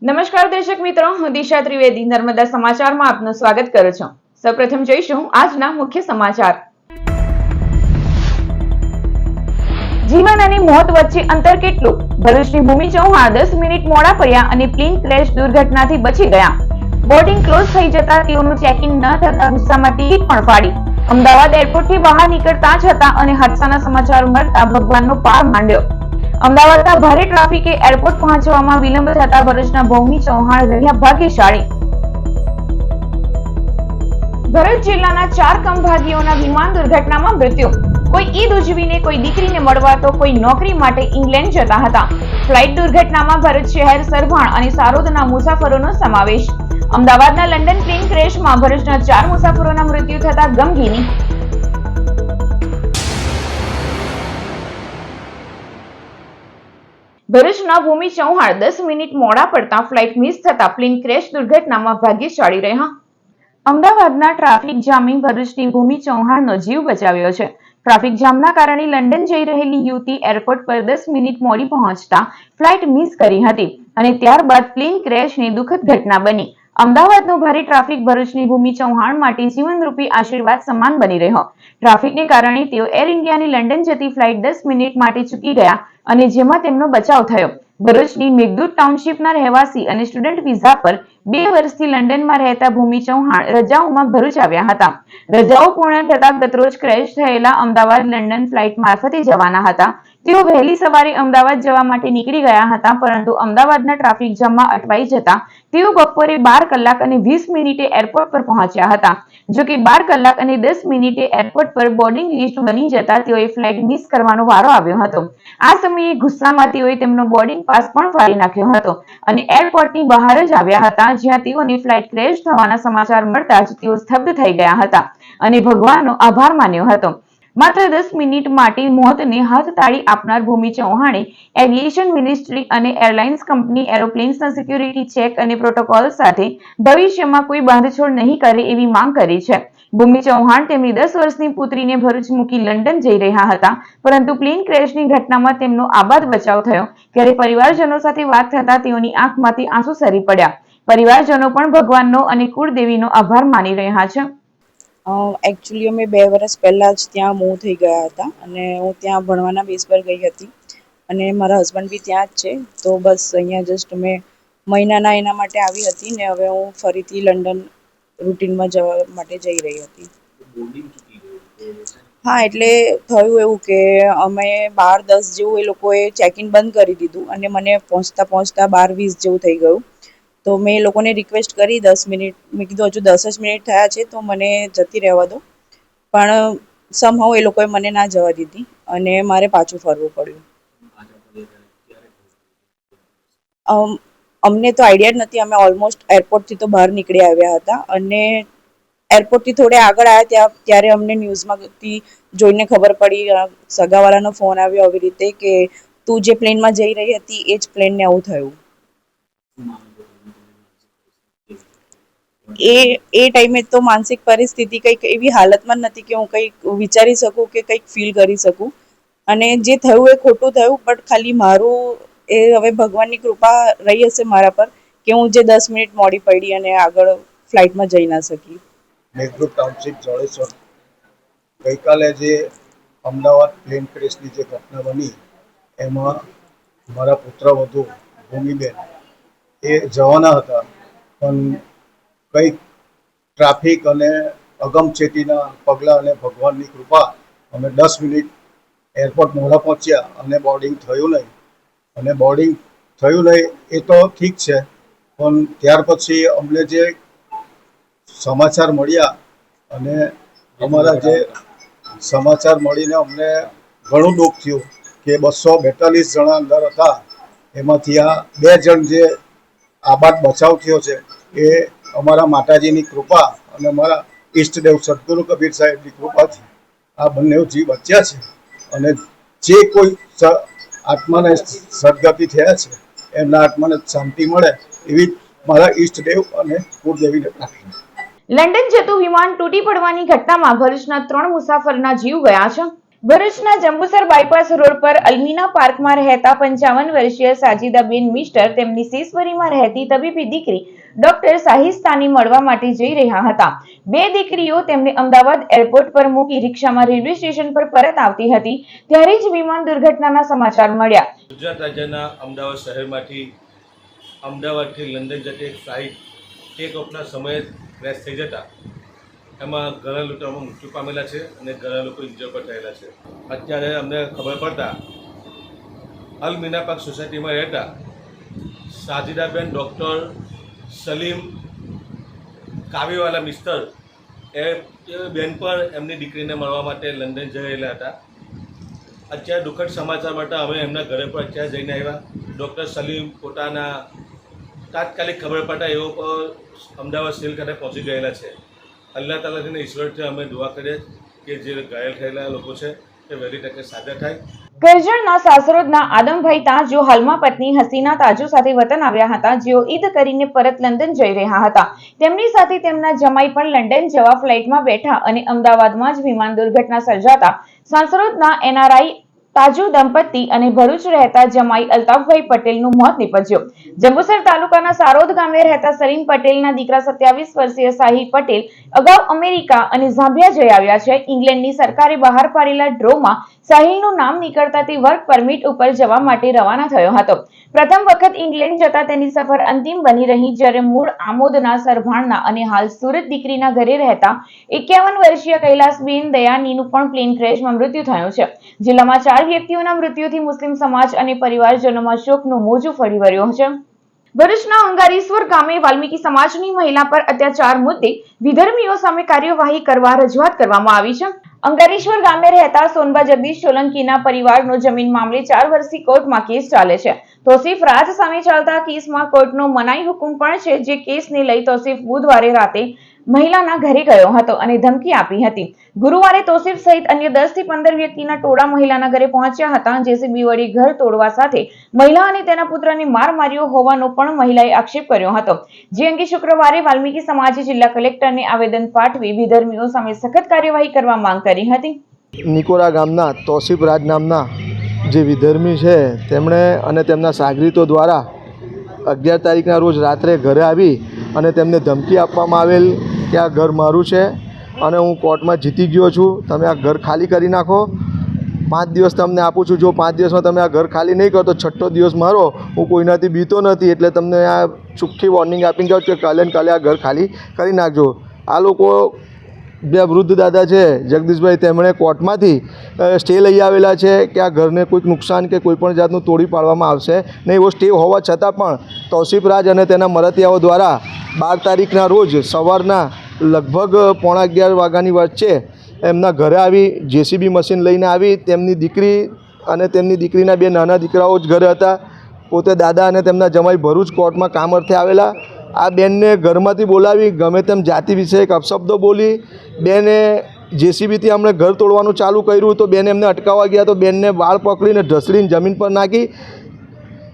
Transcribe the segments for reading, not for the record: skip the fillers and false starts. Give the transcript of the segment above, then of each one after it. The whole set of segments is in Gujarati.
નમસ્કાર દર્શક મિત્રો, હું દિશા ત્રિવેદી નર્મદા સમાચારમાં આપનું સ્વાગત કરું છું। સૌપ્રથમ જોઈશું આજના મુખ્ય સમાચાર। જીવન અને મોત વચ્ચે અંતર કેટલું? ભરૂચની ભૂમિ ચૌહાણ 10 મિનિટ મોડા પડ્યા અને પ્લેન ક્રેશ દુર્ઘટનાથી બચી ગયા। બોર્ડિંગ ક્લોઝ થઈ જતા તેઓનું ચેકિંગ ન થતા ગુસ્સામાં ટિકિટ પણ ફાડી। અમદાવાદ એરપોર્ટથી બહાર નીકળતા જ હતા અને હાદસાના સમાચાર મળતા ભગવાનનો પાર માંડ્યો। અમદાવાદના ભારે ટ્રાફિકે એરપોર્ટ પહોંચવામાં વિલંબ થતા ભરૂચના ભૂમિ ચૌહાણ રહ્યા ભાગ્યશાળી। ભરૂચ જિલ્લાના 4 કમભાગીઓના વિમાન દુર્ઘટનામાં મૃત્યુ। કોઈ ઈદ ઉજવીને કોઈ દીકરીને મળવા તો કોઈ નોકરી માટે ઇંગ્લેન્ડ જતા હતા। ફ્લાઇટ દુર્ઘટનામાં ભરૂચ શહેર, સરભાણ અને સારોદના મુસાફરોનો સમાવેશ। અમદાવાદના લંડન પ્લેન ક્રેશમાં ભરૂચના 4 મુસાફરોના મૃત્યુ થતા ગમગીની। ભરૂચના ભૂમિ ચૌહાણ 10 મિનિટ મોડા પડતા ફ્લાઇટ મિસ થતા પ્લેન ક્રેશ દુર્ઘટનામાં ભાગ્યશાળી રહ્યા। અમદાવાદના ટ્રાફિક જામે ભરૂચની ભૂમિ ચૌહાણનો જીવ બચાવ્યો છે। ટ્રાફિક જામના કારણે લંડન જઈ રહેલી યુવતી એરપોર્ટ પર 10 મિનિટ મોડી પહોંચતા ફ્લાઇટ મિસ કરી હતી અને ત્યારબાદ પ્લેન ક્રેશની દુઃખદ ઘટના બની। અમદાવાદનો ભારે ટ્રાફિક ભરૂચની ભૂમિ ચૌહાણ માટે જીવનરૂપી આશીર્વાદ સમાન બની રહ્યો। ટ્રાફિકને કારણે તેઓ એર ઇન્ડિયાની લંડન જતી ફ્લાઇટ 10 મિનિટ માટે ચૂકી ગયા અને જેમાં તેમનો બચાવ થયો। ભરૂચની મેઘદૂત ટાઉનશીપના રહેવાસી અને સ્ટુડન્ટ વિઝા પર 2 વર્ષથી લંડનમાં રહેતા ભૂમિ ચૌહાણ રજાઓમાં ભરૂચ આવ્યા હતા। રજાઓ પૂર્ણ થતા ગતરોજ ક્રેશ થયેલા અમદાવાદ લંડન ફ્લાઇટ મારફતે જવાના હતા। તેઓ વહેલી સવારે અમદાવાદ જવા માટે નીકળી ગયા હતા, પરંતુ અમદાવાદના ટ્રાફિક જામમાં અટવાઈ જતા તેઓ બપોરે 12 કલાક અને 20 મિનિટે એરપોર્ટ પર પહોંચ્યા હતા। જો કે 12 કલાક અને 10 મિનિટે એરપોર્ટ પર બોર્ડિંગ લિસ્ટ બની જતા તેઓએ ફ્લાઇટ મિસ કરવાનો વારો આવ્યો હતો। આ સમયે ગુસ્સામાં તેઓએ તેમનો બોર્ડિંગ પાસ પણ ફાડી નાખ્યો હતો અને એરપોર્ટની બહાર જ આવ્યા હતા, જ્યાં તેઓની ફ્લાઇટ ક્રેશ થવાના સમાચાર મળતા જ તેઓ સ્તબ્ધ થઈ ગયા હતા અને ભગવાનનો આભાર માન્યો હતો। માત્ર 10 મિનિટ માટે મોતને હાથતાળી આપનાર ભૂમિ ચૌહાણે એવિએશન મિનિસ્ટ્રી અને એરલાઇન્સ કંપની એરોપ્લેન્સના સિક્યુરિટી ચેક અને પ્રોટોકોલ સાથે ભવિષ્યમાં કોઈ બાંધછોડ નહીં કરે એવી માંગ કરી છે। ભૂમિ ચૌહાણ તેમની 10 વર્ષની પુત્રીને ભરૂચ મૂકી લંડન જઈ રહ્યા હતા, પરંતુ પ્લેન ક્રેશની ઘટનામાં તેમનો આબાદ બચાવ થયો ત્યારે પરિવારજનો સાથે વાત થતા તેઓની આંખમાંથી આંસુ સરી પડ્યા। પરિવારજનો પણ ભગવાનનો અને કુળદેવીનો આભાર માની રહ્યા છે। એકચ્યુઅલી અમે 2 વર્ષ પહેલાં જ ત્યાં મૂવ થઈ ગયા હતા અને હું ત્યાં ભણવાના બેઝ પર ગઈ હતી અને મારા હસબન્ડ બી ત્યાં જ છે, તો બસ અહીંયા જસ્ટ મેં મહિનાના એના માટે આવી હતી ને હવે હું ફરીથી લંડન રૂટીનમાં જવા માટે જઈ રહી હતી। હા, એટલે થયું એવું કે અમે 12:10 જેવું એ લોકોએ ચેકિંગ બંધ કરી દીધું અને મને પહોંચતા 12:20 જેવું થઈ ગયું, તો મેં એ લોકોને રિક્વેસ્ટ કરી 10 મિનિટ, મેં કીધું હજુ 10 જ મિનિટ થયા છે તો મને જતી રહેવા દો, પણ સમહાઉ એ લોકોએ મને ના જવા દીધી અને મારે પાછું ફરવું પડ્યું। અમને તો આઈડિયા જ નથી, અમે ઓલમોસ્ટ એરપોર્ટથી તો બહાર નીકળી આવ્યા હતા અને એરપોર્ટથી થોડે આગળ આવ્યા ત્યારે અમને ન્યૂઝમાંથી જોઈને ખબર પડી, સગાવાળાનો ફોન આવ્યો આવી રીતે કે તું જે પ્લેનમાં જઈ રહી હતી એ જ પ્લેનને આવું થયું। એ ટાઈમે તો માનસિક પરિસ્થિતિ કંઈક એવી હાલતમાં નથી કે હું કંઈક વિચારી શકું કે કંઈક ફીલ કરી શકું, અને જે થયું એ ખોટું થયું, બટ ખાલી મારું એ હવે ભગવાનની કૃપા રહી હશે મારા પર કે હું જે 10 મિનિટ મોડી પડી અને આગળ ફ્લાઇટમાં જઈ ના શકી। મેઘદૂત ટાઉનશીપ જોડેશ્વર ગઈકાલે જે અમદાવાદ પ્લેન ક્રેશની જે ઘટના બની એમાં મારા પુત્રવધુ ભૂમિબેન એ જવાના હતા, પણ કંઈક ટ્રાફિક અને અગમચેતીના પગલાં અને ભગવાનની કૃપા અમે 10 મિનિટ એરપોર્ટ મોડા પહોંચ્યા અને બોર્ડિંગ થયું નહીં, અને બોર્ડિંગ થયું નહીં એ તો ઠીક છે, પણ ત્યાર પછી અમને જે સમાચાર મળ્યા અને અમારા જે સમાચાર મળીને અમને ઘણું દુઃખ થયું કે 242 જણા અંદર હતા, એમાંથી આ 2 જણ જે આબાદ બચાવ થયો છે એ અમારા માતાજીની કૃપા અને અમારા ઈષ્ટદેવ સદગુરુ કબીર સાહેબની કૃપાથી આ બંને જીવ બચ્યા છે અને જે કોઈ આત્માને સદગતિ થયા છે એમના આત્માને શાંતિ મળે એવી મારા ઈષ્ટદેવ અને કુળદેવીને પ્રાર્થના। લંડન જતું વિમાન તૂટી પડવાની ઘટનામાં ભરૂચના 3 મુસાફરના જીવ ગયા છે। ભરૂચના જંબુસર બાયપાસ રોડ પર અલ્મીના પાર્કમાં રહેતા 55 વર્ષીય સાજીદાબેન મિસ્ટર તેમની સિસવરીમાં રહેતી તબીબી દીકરી ડોક્ટર શાહિસ્તાની મળવા માટે જઈ રહ્યા હતા. બે દીકરીઓ તેમને અમદાવાદ એરપોર્ટ પર મૂકી રિક્ષામાં રેલવે સ્ટેશન પર પરત આવતી હતી ત્યારે જ વિમાન દુર્ઘટનાના સમાચાર મળ્યા. ગુજરાત રાજ્યના અમદાવાદ શહેરમાંથી અમદાવાદથી લંડન જતી એક ફ્લાઇટ ટેક ઓફના સમયે ક્રેશ થઈ જતા એમાં ઘણા લોકોમાં મૃત્યુ પામેલા છે અને ઘણા લોકો ઇન્જર પણ થયેલા છે. અત્યારે અમને ખબર પડતા અલ્મીના પાર્ક સોસાયટીમાં રહેતા સાજીદાબેન ડૉક્ટર સલીમ કાવીવાલા મિસ્ટર એ બેન પણ એમની દીકરીને મળવા માટે લંડન જઈ રહેલા હતા. અત્યારે દુઃખદ સમાચાર માટે અમે એમના ઘરે પર અત્યારે જઈને આવ્યા. ડૉક્ટર સલીમ પોતાના તાત્કાલિક ખબર પડતા એઓ પણ અમદાવાદ સિવિલ ખાતે પહોંચી ગયેલા છે. અલ્લાહ તાલાને ઈશ્વરથી અમે દુઆ કરીએ કે જે ઘાયલ થયેલા લોકો છે તે વહેલી તકે સાજા થાય. કરજણના સાસરોદના આદમભાઈ તાજો હાલમાં પત્ની હસીના તાજો સાથે વતન આવ્યા હતા, જેઓ ઈદ કરીને પરત લંડન જઈ રહ્યા હતા. તેમની સાથે તેમના જમાઈ પણ લંડન જવા ફ્લાઇટમાં બેઠા અને અમદાવાદમાં જ વિમાન દુર્ઘટના સર્જાતા સાસરોદના એનઆરઆઈ તાજુ દંપતી અને ભરૂચ રહેતા જમાઈ અલ્તાફભાઈ પટેલનું મોત નીપજ્યું. જંબુસર તાલુકાના સારોદ ગામે રહેતા સલીમ પટેલના દીકરા 27 વર્ષીય સાહિલ પટેલ અગાઉ અમેરિકા અને ઝાંબિયા જઈ આવ્યા છે. ઇંગ્લેન્ડની સરકારે બહાર પાડેલા ડ્રોમાં સાહિલનું નામ નીકળતા તે વર્ક પરમિટ ઉપર જવા માટે રવાના થયો હતો. પ્રથમ વખત ઇંગ્લેન્ડ જતા તેની સફર અંતિમ બની રહી, જ્યારે મૂળ આમોદના સરભાણના અને હાલ સુરત દીકરીના ઘરે રહેતા 51 વર્ષીય કૈલાસબેન દયાનીનું પણ પ્લેન ક્રેશમાં મૃત્યુ થયું છે. જિલ્લામાં 4 વ્યક્તિઓના મૃત્યુથી મુસ્લિમ સમાજ અને પરિવારજનોમાં શોકનું મોજું ફરી વળ્યું છે. ભરૂચના અંગારીશ્વર ગામે વાલ્મીકી સમાજની મહિલા પર અત્યાચાર મુદ્દે વિધર્મીઓ સામે કાર્યવાહી કરવા રજૂઆત કરવામાં આવી છે. અંગારીશ્વર ગામે રહેતા સોનબા જગદીશ સોલંકીના પરિવારનો જમીન મામલે 4 વર્ષથી કોર્ટમાં કેસ ચાલે છે. તોસીફ રાજ સામે ચાલતા કેસમાં કોર્ટનો મનાઈ હુકમ પણ છે, જે કેસને લઈ તોસીફ બુધવારે રાતે મહિલાના ઘરે ગયો હતો અને ધમકી આપી હતી. ગુરુવારે તોસીફ સહિત અન્ય 10 થી 15 વ્યક્તિના ટોળા મહિલાના ઘરે પહોંચ્યા હતા. જેસીબી વડે ઘર તોડવા સાથે મહિલા અને તેના પુત્રને માર માર્યો હોવાનો પણ મહિલાએ આક્ષેપ કર્યો હતો, જે અંગે શુક્રવારે વાલ્મીકી સમાજે જિલ્લા કલેક્ટરને આવેદન પાઠવી વિધર્મીઓ સામે સખત કાર્યવાહી કરવા માંગ કરી હતી. નિકોરા ગામના તોસીફ રાજ નામના જે વિધર્મી છે તેમણે અને તેમના સાગરીતો દ્વારા 11 તારીખના રોજ રાત્રે ઘરે આવી અને તેમને ધમકી આપવામાં આવેલ કે આ ઘર મારું છે અને હું કોર્ટમાં જીતી ગયો છું, તમે આ ઘર ખાલી કરી નાખો, 5 દિવસ તમને આપું છું, જો 5 દિવસમાં તમે આ ઘર ખાલી નહીં કરો તો 6ઠ્ઠો દિવસ મારો, હું કોઈનાથી બીતો નથી, એટલે તમને આ ચોખ્ખી વોર્નિંગ આપીને કહું છું કે કાલે ને કાલે આ ઘર ખાલી કરી નાખજો. આ લોકો બે વૃદ્ધ દાદા છે જગદીશભાઈ, તેમણે કોર્ટમાંથી સ્ટે લઈ આવેલા છે કે આ ઘરને કોઈક નુકસાન કે કોઈ પણ જાતનું તોડી પાડવામાં આવશે નહીં. એવો સ્ટે હોવા છતાં પણ તોસીફ રાજ અને તેના મરતિયાઓ દ્વારા 12 તારીખના રોજ સવારના લગભગ 11:15 વાગ્યાની વચ્ચે એમના ઘરે આવી જેસીબી મશીન લઈને આવી તેમની દીકરી અને તેમની દીકરીના 2 નાના દીકરાઓ જ ઘરે હતા. પોતે દાદા અને તેમના જમાઈ ભરૂચ કોર્ટમાં કામ અર્થે આવેલા. આ બેનને ઘરમાંથી બોલાવી ગમે તેમ જાતિ વિષયક અપશબ્દો બોલી બેને જેસીબીથી અમને ઘર તોડવાનું ચાલુ કર્યું, તો બેન એમને અટકાવવા ગયા તો બેનને વાળ પકડીને ઢસડીને જમીન પર નાખી.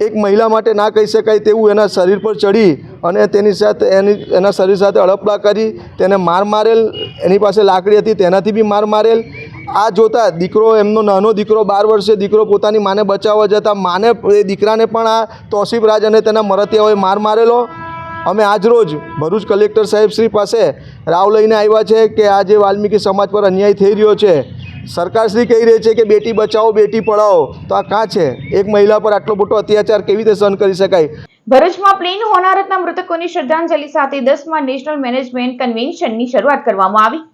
એક મહિલા માટે ના કહી શકાય તેવું એના શરીર પર ચડી અને તેની સાથે એના શરીર સાથે અડપલા કરી તેને માર મારેલ. એની પાસે લાકડી હતી તેનાથી બી માર મારેલ. આ જોતા દીકરો, એમનો નાનો દીકરો 12 વર્ષે દીકરો પોતાની માને બચાવવા જતા માને એ દીકરાને પણ આ તોસીફ રાજ અને તેના મરતિયાઓએ માર મારેલો. અમે આજરોજ ભરૂચ કલેક્ટર સાહેબ શ્રી પાસે રાવ લઈને આવ્યા છે કે આ જે વાલ્મીકી સમાજ પર અન્યાય થઈ રહ્યો છે, સરકારશ્રી કહી રહી છે કે બેટી બચાવો બેટી પઢાઓ, તો આ કાં છે? એક મહિલા પર આટલો મોટો અત્યાચાર કેવી રીતે સહન કરી શકાય? ભરૂચમાં પ્લેન હોનારતના મૃતકોની શ્રદ્ધાંજલિ સાથે 10મા નેશનલ મેનેજમેન્ટ કન્વેન્શનની શરૂઆત કરવામાં આવી.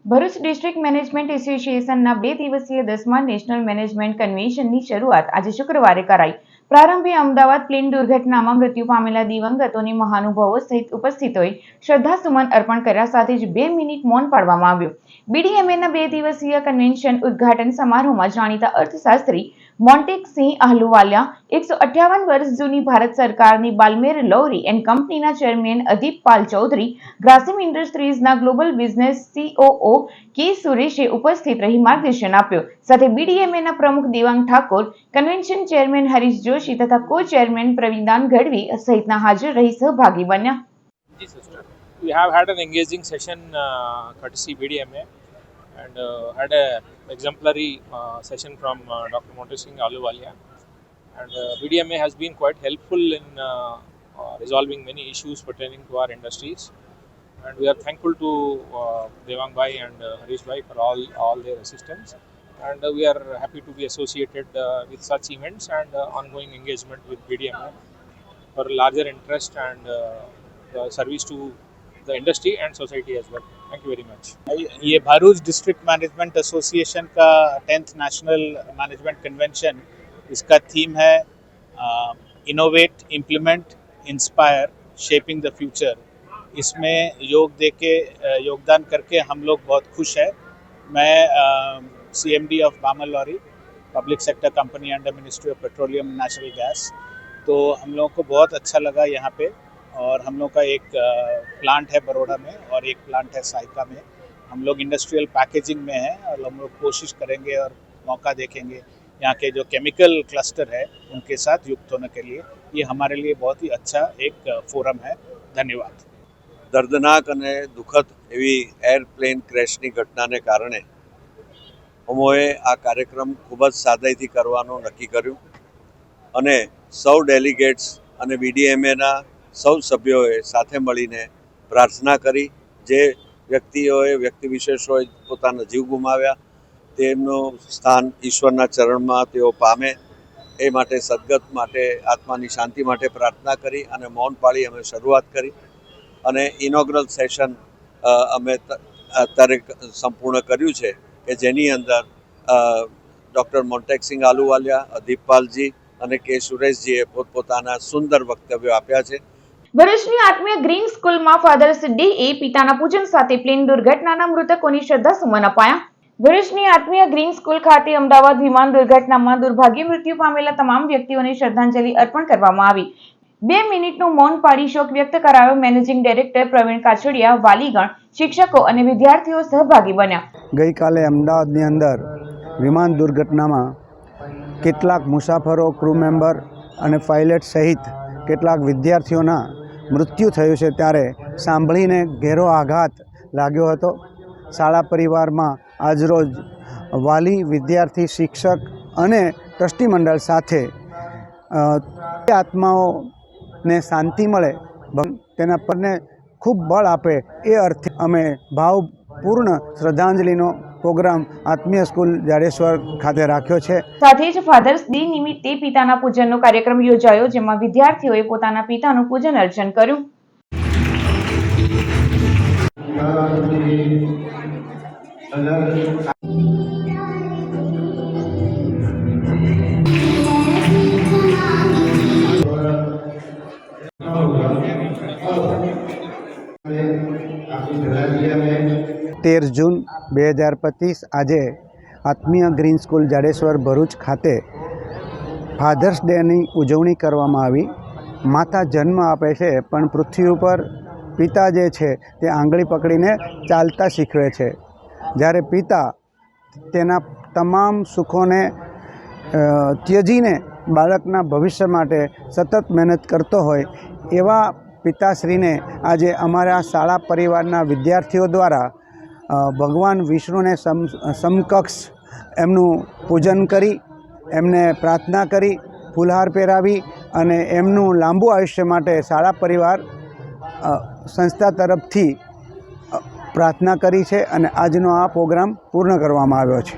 ભરૂચ ડિસ્ટ્રિક્ટ મેનેજમેન્ટ એસોસિએશનના 2 દિવસીય 10મા નેશનલ મેનેજમેન્ટ કન્વેન્શનની શરૂઆત આજે શુક્રવારે કરાઈ. પ્રારંભે અમદાવાદ પ્લેન દુર્ઘટનામાં મૃત્યુ પામેલા દિવંગતોની મહાનુભાવો સહિત ઉપસ્થિતોએ શ્રદ્ધાસુમન અર્પણ કર્યા સાથે જ 2 મિનિટ મૌન પાળવામાં આવ્યું. બીડીએમએના 2 દિવસીય કન્વેન્શન ઉદ્ઘાટન સમારોહમાં જાણીતા અર્થશાસ્ત્રી મોન્ટેકસિંહ આહલુવાલિયા, 158 વર્ષ જૂની ભારત સરકારની બાલ્મેર લૌરી એન્ડ કંપનીના ચેરમેન અદીપ પાલ ચૌધરી, ગ્રાસિમ ઇન્ડસ્ટ્રીઝના ગ્લોબલ બિઝનેસ સીઓઓ કે સુરેશે ઉપસ્થિત રહી માર્ગદર્શન આપ્યું. સાથે બીડીએમએના પ્રમુખ દેવાંગ ઠાકોર, કન્વેન્શન ચેરમેન હરીશ જોશી તથા કો ચેરમેન પ્રવીદાન ગઢવી સહિતના હાજર રહી સહભાગી બન્યા. We have had an engaging session courtesy BDMA, and had a exemplary session from Dr. Monte Singh Ahluwalia. And BDMA has been quite helpful in resolving many issues pertaining to our industries. And we are thankful to Devang Bhai and Harish Bhai for all their assistance. And we are happy to be associated with such events and ongoing engagement with BDMA for larger interest and service to the industry and society as well. Thank you very much. ये भरूच डिस्ट्रिक्ट मैनेजमेंट एसोसिएशन का 10th नेशनल मैनेजमेंट कन्वेंशन, इसका थीम है innovate, implement, inspire, shaping the future. इसमें योगदान करके हम लोग बहुत खुश हैं। मैं CMD of Balmer Lawrie, public sector company under ministry of petroleum natural gas. तो हम लोगों को बहुत अच्छा लगा यहाँ पे, और हम लोग का एक प्लांट है बड़ौदा में और एक प्लांट है साइका में। हम लोग इंडस्ट्रियल पैकेजिंग में हैं और हम लोग कोशिश करेंगे और मौका देखेंगे यहाँ के जो केमिकल क्लस्टर है उनके साथ युक्त होने के लिए। ये हमारे लिए बहुत ही अच्छा एक फोरम है। धन्यवाद। દર્દનાક અને દુઃખદ એવી એરપ્લેન ક્રેશની ઘટનાને કારણે અમોએ આ કાર્યક્રમ ખૂબ જ સાદાઈથી કરવાનું નક્કી કર્યું અને સૌ ડેલિગેટ્સ અને BDMAના સૌ સભ્યોએ સાથે મળીને પ્રાર્થના કરી જે વ્યક્તિ વિશેષોએ પોતાના જીવ ગુમાવ્યા તેમનું સ્થાન ઈશ્વરના ચરણમાં તેઓ પામે એ માટે સદગત માટે આત્માની શાંતિ માટે પ્રાર્થના કરી અને મૌન પાળી અમે શરૂઆત કરી અને ઇનોગ્રલ સેશન અમે અત્યારે સંપૂર્ણ કર્યું છે કે જેની અંદર ડૉક્ટર મોન્ટેક સિંહ આલુવાલિયા, દીપપાલજી અને કે સુરેશજીએ પોતપોતાના સુંદર વક્તવ્યો આપ્યા છે। ભરૂચની આત્મીય ગ્રીન સ્કૂલમાં ફાધર્સ ડે એ પિતાના પૂજન સાથે પ્લેન દુર્ઘટનાના મૃતકોની શ્રદ્ધાસુમન અપાયા। ભરૂચની આત્મીય ગ્રીન સ્કૂલ ખાતે અમદાવાદ વિમાન દુર્ઘટનામાં દુર્ભાગ્ય મૃત્યુ પામેલા તમામ વ્યક્તિઓને શ્રદ્ધાંજલિ અર્પણ કરવામાં આવી। 2 મિનિટનું મૌન પાડી શોક વ્યક્ત કરાયો। મેનેજિંગ ડાયરેક્ટર પ્રવીણ કાછડિયા, વાલીગણ, શિક્ષકો અને વિદ્યાર્થીઓ સહભાગી બન્યા। ગઈકાલે અમદાવાદની અંદર વિમાન દુર્ઘટનામાં કેટલાક મુસાફરો, ક્રૂ મેમ્બર અને પાયલટ સહિત કેટલાક વિદ્યાર્થીઓના મૃત્યુ થયું છે ત્યારે સાંભળીને ઘેરો આઘાત લાગ્યો હતો। શાળા પરિવારમાં આજરોજ વાલી, વિદ્યાર્થી, શિક્ષક અને ટ્રસ્ટી મંડળ સાથે આત્માઓને શાંતિ મળે, તેના પરને ખૂબ બળ આપે એ અર્થે અમે ભાવપૂર્ણ શ્રદ્ધાંજલિનો પ્રોગ્રામ આત્મીય સ્કૂલ જાડેશ્વર ખાતે રાખ્યો છે। સાથે જ ફાધર્સ ડે નિમિત્તે પિતાના પૂજનનો કાર્યક્રમ યોજાયો, જેમાં વિદ્યાર્થીઓએ પોતાના પિતાનું પૂજન અર્ચન કર્યું। તેર જૂન 2025 આજે આત્મીય ગ્રીન સ્કૂલ જાડેશ્વર ભરૂચ ખાતે ફાધર્સ ડેની ઉજવણી કરવામાં આવી। માતા જન્મ આપે છે પણ પૃથ્વી ઉપર પિતા જે છે તે આંગળી પકડીને ચાલતા શીખવે છે। જ્યારે પિતા તેના તમામ સુખોને ત્યજીને બાળકના ભવિષ્ય માટે સતત મહેનત કરતો હોય એવા પિતાશ્રીને આજે અમારા શાળા પરિવારના વિદ્યાર્થીઓ દ્વારા ભગવાન વિષ્ણુને સમકક્ષ એમનું પૂજન કરી, એમને પ્રાર્થના કરી, ફૂલહાર પહેરાવી અને એમનું લાંબુ આયુષ્ય માટે શાળા પરિવાર સંસ્થા તરફથી પ્રાર્થના કરી છે અને આજનો આ પ્રોગ્રામ પૂર્ણ કરવામાં આવ્યો છે।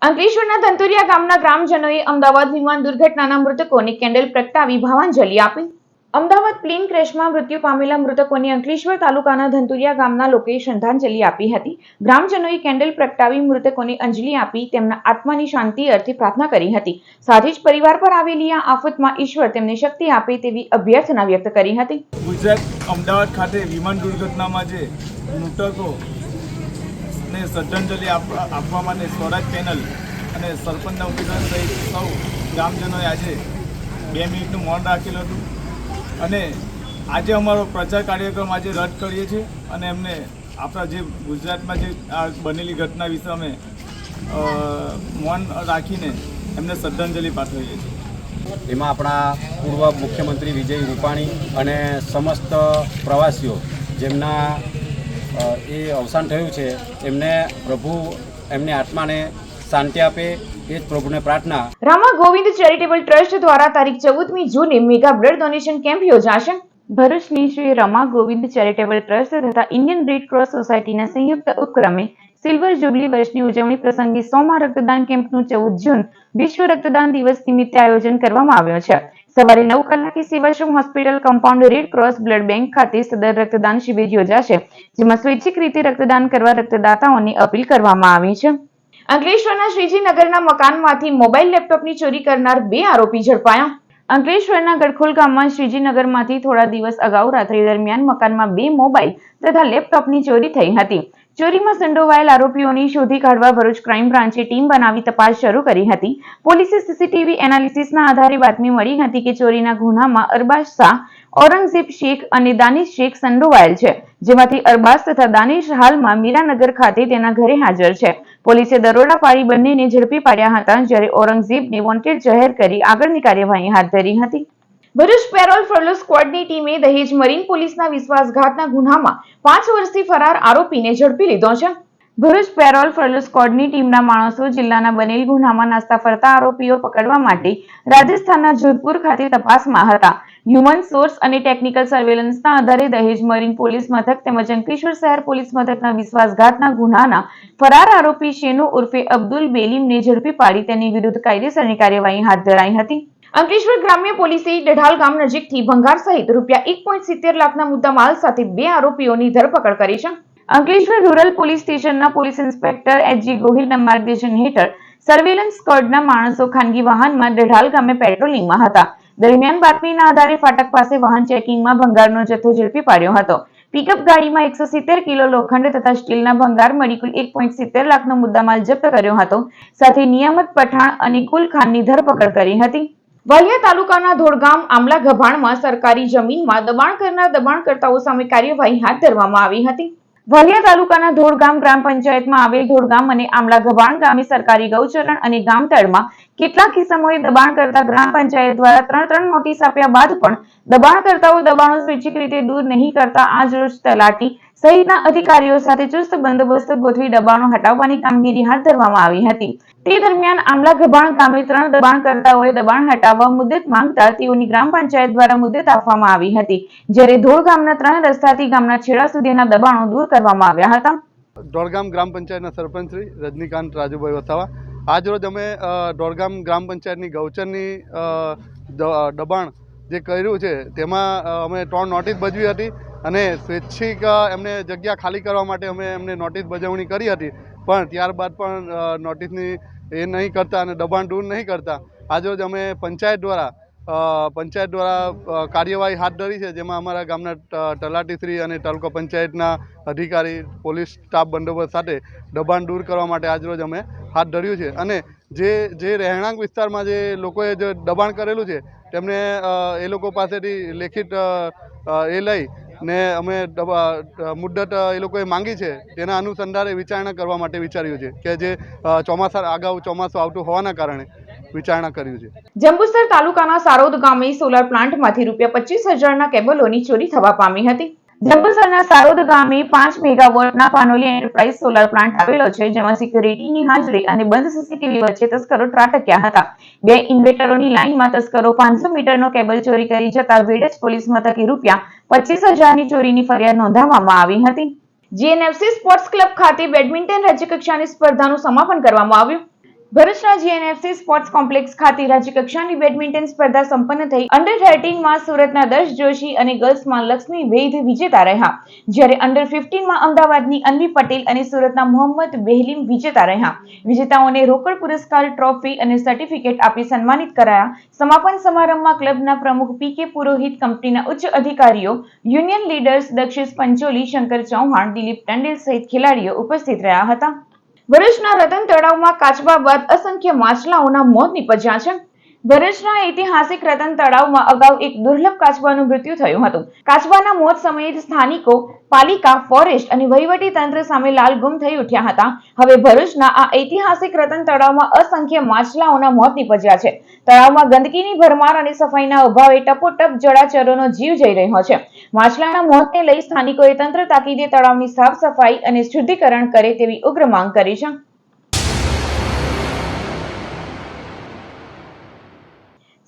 અંકલેશ્વરના ધંતુરિયા ગામના ગ્રામજનોએ અમદાવાદ વિમાન દુર્ઘટનાના મૃતકોને કેન્ડલ પ્રગટાવી ભાવાંજલિ આપી। અમદાવાદ પ્લેન ક્રેશમાં મૃત્યુ પામેલા મૃતકોને અંકલેશ્વર તાલુકાના ધંતુરિયા ગામના લોકોએ શ્રદ્ધાંજલિ આપી હતી। ગ્રામજનોએ કેન્ડલ પ્રગટાવી મૃતકોને અંજલિ આપી તેમના આત્માની શાંતિ અર્થે પ્રાર્થના કરી હતી। સાથે જ પરિવાર પર આવેલી આ આફતમાં ઈશ્વર તેમને શક્તિ આપે તેવી અભ્યર્થના વ્યક્ત કરી હતી। ગુજરાત અમદાવાદ ખાતે વિમાન દુર્ઘટનામાં જે મૃતકો ને શ્રદ્ધાંજલિ આપવા માટે સ્વરાજ પેનલ અને સરપંચના ઉમેદવાર સહિત સૌ ગ્રામજનોએ આજે 2 મિનિટનું મૌન રાખેલું હતું અને આજે અમારો પ્રચાર કાર્યક્રમ આજે રદ કરીએ છીએ અને એમને આપણા જે ગુજરાતમાં જે આ બનેલી ઘટના વિશે અમે મૌન રાખીને એમને શ્રદ્ધાંજલિ પાઠવીએ છીએ। એમાં આપણા પૂર્વ મુખ્યમંત્રી વિજય રૂપાણી અને સમસ્ત પ્રવાસીઓ જેમના એ અવસાન થયું છે એમને પ્રભુ એમને આત્માને શાંતિ આપે એ જ પ્રભુને પ્રાર્થના. રામા ગોવિંદ ચેરિટેબલ ટ્રસ્ટ દ્વારા તારીખ 14મી જૂને મેગા બ્લડ ડોનેશન કેમ્પ યોજાશે. ભરૂચની શ્રી રમા ગોવિંદ ચેરિટેબલ ટ્રસ્ટ તથા ઇન્ડિયન રેડ ક્રોસ સોસાયટીના સંયુક્ત ઉપક્રમે સિલ્વર જુબલી વર્ષની ઉજવણી પ્રસંગે 100મા રક્તદાન કેમ્પનું 14 જૂન વિશ્વ રક્તદાન દિવસ નિમિત્તે આયોજન કરવામાં આવ્યો છે. સવારે 9 કલાકે Sevashram hospital compound Red Cross blood bank ખાતે સદર રક્તદાન શિબિર યોજાશે, જેમાં સ્વૈચ્છિક રીતે રક્તદાન કરવા રક્તદાતાઓને અપીલ કરવામાં આવી છે. અંકલેશ્વરના શ્રીજીનગરના મકાનમાંથી મોબાઈલ લેપટોપની ચોરી કરનાર 2 આરોપી ઝડપાયા. અંકલેશ્વરના ગડખોલ ગામમાં શ્રીજીનગરમાંથી થોડા દિવસ અગાઉ રાત્રિ દરમિયાન મકાનમાં 2 મોબાઈલ તથા લેપટોપની ચોરી થઈ હતી. ચોરીમાં સંડોવાયેલ આરોપીઓની શોધી કાઢવા ભરૂચ ક્રાઇમ બ્રાન્ચે ટીમ બનાવી તપાસ શરૂ કરી હતી. પોલીસે સીસીટીવી એનાલિસિસના આધારે બાતમી મળી હતી કે ચોરીના ગુનામાં અરબાઝ શાહ, ઔરંગઝેબ શેખ અને દાનિશ શેખ સંડોવાયેલ છે, જેમાંથી અરબાઝ તથા દાનિશ હાલમાં મીરાનગર ખાતે તેના ઘરે હાજર છે. પોલીસે દરોડા પાડી બંનેને ઝડપી પાડ્યા હતા, જ્યારે ઔરંગઝેબને વોન્ટેડ જાહેર કરી આગળની કાર્યવાહી હાથ ધરી હતી. ભરૂચ પેરોલ ફ્લો સ્ક્વોડની ટીમે દહેજ મરીન પોલીસના વિશ્વાસઘાતના ગુનામાં 5 વર્ષથી ફરાર આરોપીને ઝડપી લીધો છે. ભરૂચ પેરોલ ફ્લો સ્ક્વોડની ટીમના માણસો જિલ્લાના બનેલ ગુનામાં નાસ્તા ફરતા આરોપીઓ પકડવા માટે રાજસ્થાનના જોધપુર ખાતે તપાસમાં હતા. હ્યુમન સોર્સ અને ટેકનિકલ સર્વેલન્સના આધારે દહેજ મરીન પોલીસ મથક તેમજ અંકલેશ્વર શહેર પોલીસ મથકના વિશ્વાસઘાતના ગુનાના ફરાર આરોપી શેનુ ઉર્ફે અબ્દુલ બેલીમને ઝડપી પાડી તેની વિરુદ્ધ કાયદેસરની કાર્યવાહી હાથ ધરાઈ હતી. અંકલેશ્વર ગ્રામ્ય પોલીસે ડઢાલ ગામ નજીકથી ભંગાર સહિત ₹1.70 લાખના મુદ્દામાલ સાથે 2 આરોપીઓની ધરપકડ કરી છે. અંકલેશ્વર રૂરલ પોલીસ સ્ટેશનના પોલીસ ઇન્સ્પેક્ટર એચ.જી. ગોહિલના માર્ગદર્શન હેઠળ સર્વેલન્સ સ્ક્વોડના માણસો ખાનગી વાહનમાં ડઢાલ ગામે પેટ્રોલિંગમાં હતા. દરમિયાન બાતમીના આધારે ફાટક પાસે વાહન ચેકિંગમાં ભંગારનો જથ્થો ઝડપી પાડ્યો હતો. પિકઅપ ગાડીમાં 170 કિલો લોખંડ તથા સ્ટીલના ભંગાર મળી કુલ 1.70 લાખનો મુદ્દામાલ જપ્ત કર્યો હતો. સાથે નિયામત પઠાણ અને કુલ ખાનની ધરપકડ કરી હતી. વાલિયા તાલુકાના ધોળગામ આમલા ગભાણમાં સરકારી જમીનમાં દબાણ કરનાર દબાણકર્તાઓ સામે કાર્યવાહી હાથ ધરવામાં આવી હતી. વાલિયા તાલુકાના ધોળગામ ગ્રામ પંચાયતમાં આવેલ ધોળગામ અને આમલા ગભાણ ગામે સરકારી ગૌચરણ અને ગામતળમાં કેટલાક કિસ્સાઓએ દબાણ કરતા ગ્રામ પંચાયત દ્વારા 3 નોટિસ આપ્યા બાદ પણ દબાણકર્તાઓ દબાણો સ્વૈચ્છિક રીતે દૂર નહીં કરતા આજરોજ તલાટી સહિતના અધિકારીઓ સાથે ચુસ્ત બંદોબસ્ત ગોઠવી દબાણો હટાવવાની કામગીરી હાથ ધરવામાં આવી હતી. તે દરમિયાન આમલા ગભાણ ગામે 3 દબાણકર્તાઓએ દબાણ હટાવવા મુદ્દત માંગતા તેઓની ગ્રામ પંચાયત દ્વારા મુદ્દત આપવામાં આવી હતી, જ્યારે ધોળ ગામના 3 રસ્તાથી ગામના છેડા સુધીના દબાણો દૂર કરવામાં આવ્યા હતા. દોડગામ ગ્રામ પંચાયતના સરપંચ શ્રી રજનીકાંત રાજુભાઈ વસાવા, આજરોજ અમે દોડગામ ગ્રામ પંચાયતની ગૌચરની દબાણ જે કર્યું છે તેમાં અમે 3 નોટિસ બજાવી હતી અને સ્વૈચ્છિક એમને જગ્યા ખાલી કરવા માટે અમે એમને નોટિસ બજાવણી કરી હતી, પણ ત્યારબાદ પણ નોટિસની એ નહીં કરતા અને દબાણ દૂર નહીં કરતા આજરોજ અમે પંચાયત દ્વારા કાર્યવાહી હાથ ધરી છે, જેમાં અમારા ગામના તલાટીશ્રી અને તાલુકા પંચાયતના અધિકારી પોલીસ સ્ટાફ બંદોબસ્ત સાથે દબાણ દૂર કરવા માટે આજરોજ અમે હાથ ધર્યું છે. અને જે રહેણાંક વિસ્તારમાં જે લોકોએ જે દબાણ કરેલું છે તેમને એ લોકો પાસેથી લેખિત એ લઈ ને અમે મુદ્દત એ લોકોએ માંગી છે, તેના અનુસંધાને વિચારણા કરવા માટે વિચાર્યું છે કે જે અગાઉ ચોમાસું આવતું હોવાના કારણે વિચારણા કર્યું છે. જંબુસર તાલુકાના સારોદ ગામે સોલાર પ્લાન્ટમાંથી ₹25,000ના કેબલોની ચોરી થવા પામી હતી. જંબુસરના સારોદ ગામે 5 મેગાવોટના પાનોલી એન્ટરપ્રાઇઝ સોલાર પ્લાન્ટ આવેલો છે, જેમાં સિક્યુરિટીની હાજરી અને બંધ સીસીટીવી વચ્ચે તસ્કરો ત્રાટક્યા હતા. 2 ઇન્વેટરોની લાઇનમાં તસ્કરો 500 મીટરનો કેબલ ચોરી કરી જતા વેડજ પોલીસ મથકે ₹25,000ની ચોરીની ફરિયાદ નોંધાવવામાં આવી હતી. જીએનએફસી સ્પોર્ટ્સ ક્લબ ખાતે બેડમિન્ટન રાજ્યકક્ષાની સ્પર્ધાનું સમાપન કરવામાં આવ્યું. ભરૂચના જીએનએફસી સ્પોર્ટ્સ કોમ્પ્લેક્સ ખાતે રાજ્યકક્ષાની બેડમિન્ટન સ્પર્ધા સંપન્ન થઈ. અંડર 13માં સુરતના દર્શ જોશી અને ગર્લ્સમાં લક્ષ્મી વૈદ વિજેતા રહ્યા, જ્યારે અંડર 15માં અમદાવાદની અન્વી પટેલ અને સુરતના મોહમ્મદ બેહલીમ વિજેતા રહ્યા. વિજેતાઓને રોકડ પુરસ્કાર, ટ્રોફી અને સર્ટિફિકેટ આપી સન્માનિત કરાયા. સમાપન સમારંભમાં ક્લબના પ્રમુખ પીકે પુરોહિત, કંપનીના ઉચ્ચ અધિકારીઓ, યુનિયન લીડર્સ દક્ષિશ પંચોલી, શંકર ચૌહાણ, દિલીપ ટંડેલ સહિત ખેલાડીઓ ઉપસ્થિત રહ્યા હતા. ભરૂચના રતન તળાવમાં કાચબા બાદ અસંખ્ય માછલાઓના મોત નીપજ્યા છે. ભરૂચના ઐતિહાસિક રતન તળાવમાં અગાઉ એક દુર્લભ કાચબાનું મૃત્યુ થયું હતું. કાચબાના મોત સમયે સ્થાનિકો, પાલિકા, ફોરેસ્ટ અને વહીવટી તંત્ર સામે લાલગુમ થઈ ઉઠ્યા હતા. હવે ભરૂચના આ ઐતિહાસિક રતન તળાવમાં અસંખ્ય માછલાઓના મોત નીપજ્યા છે. તળાવમાં ગંદકીની ભરમાર અને સફાઈના અભાવે ટપોટપ જળાચરોનો જીવ જઈ રહ્યો છે. માછલાના મોતને લઈ સ્થાનિકોએ તંત્ર તાકીદે તળાવની સાફ સફાઈ અને શુદ્ધિકરણ કરે તેવી ઉગ્ર માંગ કરી છે.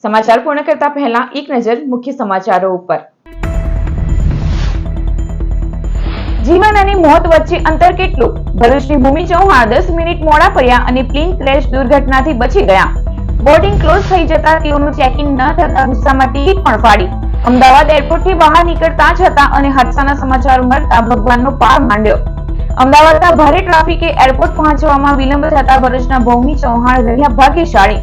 સમાચાર પૂર્ણ કરતા પહેલા એક નજર મુખ્ય સમાચારો ઉપર। જીવન અને મોત વચ્ચે અંતર કેટલું? ભરૂચની ભૂમિ ચૌહાણ 10 મિનિટ મોડા પડ્યા અને પ્લેન ક્રેશ દુર્ઘટનાથી બચી ગયા। બોર્ડિંગ ક્લોઝ થઈ જતા તેઓનું ચેકિંગ ન થતા ગુસ્સામાં ટિકિટ પણ ફાડી। અમદાવાદ એરપોર્ટથી બહાર નીકળતા જ હતા અને હાદસાના સમાચાર મળતા ભગવાનનો પાર માંડ્યો। અમદાવાદના ભારે ટ્રાફિકે એરપોર્ટ પહોંચવામાં વિલંબ થતા ભરૂચના ભૂમિ ચૌહાણ રહ્યા ભાગ્યશાળી।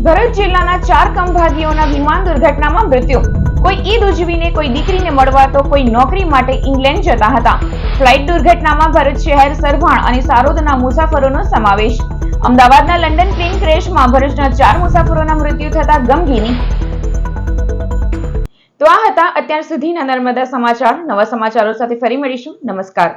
ભરૂચ જિલ્લાના 4 કમભાગીઓના વિમાન દુર્ઘટનામાં મૃત્યુ। કોઈ ઈદ ઉજવીને કોઈ દીકરીને મળવા તો કોઈ નોકરી માટે ઇંગ્લેન્ડ જતા હતા। ફ્લાઇટ દુર્ઘટનામાં ભરૂચ શહેર, સરભાણ અને સારોદના મુસાફરોનો સમાવેશ। અમદાવાદના લંડન પ્લેન ક્રેશમાં ભરૂચના 4 મુસાફરોના મૃત્યુ થતા ગમગીની। તો આ હતા અત્યાર સુધીના નર્મદા સમાચાર। નવા સમાચારો સાથે ફરી મળીશું। નમસ્કાર।